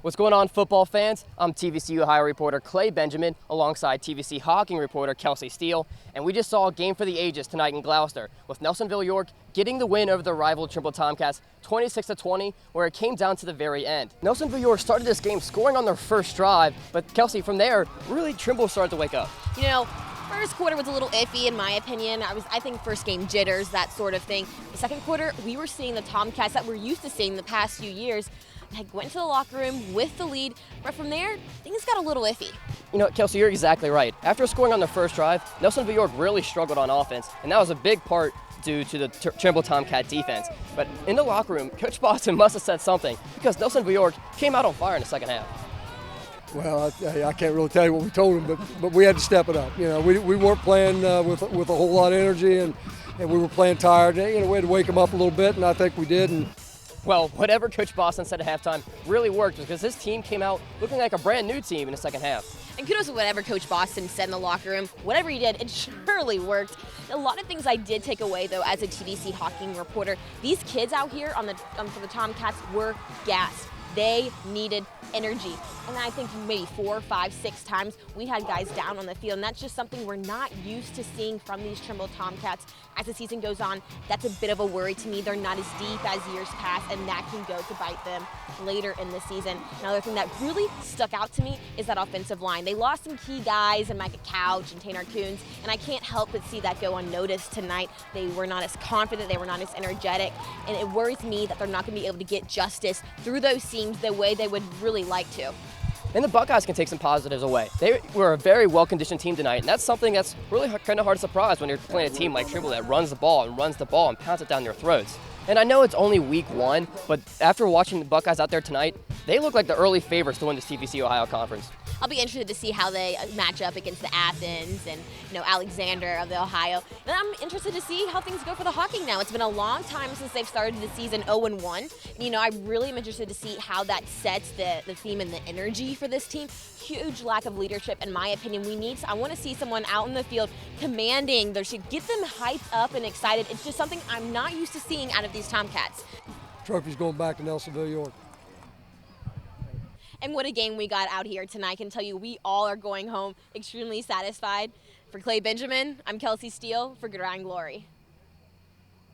What's going on, football fans? I'm TVC Ohio reporter Clay Benjamin alongside TVC Hawking reporter Kelsi Steele, and we just saw a game for the ages tonight in Gloucester with Nelsonville York getting the win over the rival Trimble Tomcats 26-20, where it came down to the very end. Nelsonville York started this game scoring on their first drive, but Kelsi, from there, really Trimble started to wake up. You know, first quarter was a little iffy in my opinion. I think first game jitters, that sort of thing. The second quarter, we were seeing the Tomcats that we're used to seeing the past few years. I went to the locker room with the lead, but from there, things got a little iffy. You know, Kelsi, you're exactly right. After scoring on their first drive, Nelsonville York really struggled on offense, and that was a big part due to the Trimble Tomcat defense. But in the locker room, Coach Boston must have said something, because Nelsonville York came out on fire in the second half. Well, I can't really tell you what we told them, but we had to step it up. You know, we weren't playing with a whole lot of energy, and we were playing tired. You know, we had to wake them up a little bit, and I think we did. And well, whatever Coach Boston said at halftime really worked, because his team came out looking like a brand new team in the second half. And kudos to whatever Coach Boston said in the locker room. Whatever he did, it surely worked. A lot of things I did take away, though, as a TVC Hawking reporter. These kids out here for the Tomcats were gassed. They needed energy. And I think maybe 4, 5, 6 times we had guys down on the field, and that's just something we're not used to seeing from these Trimble Tomcats. As the season goes on, that's a bit of a worry to me. They're not as deep as years past, and that can go to bite them later in the season. Another thing that really stuck out to me is that offensive line. They lost some key guys in Micah Couch and Tanner Coons, and I can't help but see that go unnoticed tonight. They were not as confident, they were not as energetic, and it worries me that they're not going to be able to get justice through those seams the way they would really like to. And the Buckeyes can take some positives away. They were a very well-conditioned team tonight, and that's something that's really kind of hard to surprise when you're playing a team like Trimble that runs the ball and pounds it down their throats. And I know it's only week 1, but after watching the Buckeyes out there tonight, they look like the early favorites to win the TVC Ohio Conference. I'll be interested to see how they match up against the Athens and Alexander of the Ohio. And I'm interested to see how things go for the Hawking now. It's been a long time since they've started the season 0-1. And, I really am interested to see how that sets the theme and the energy for this team. Huge lack of leadership, in my opinion. I want to see someone out in the field commanding. They should get them hyped up and excited. It's just something I'm not used to seeing out of these Tomcats. Trophy's going back to Nelsonville York. And what a game we got out here tonight. I can tell you we all are going home extremely satisfied. For Clay Benjamin, I'm Kelsi Steele for Gridiron Glory.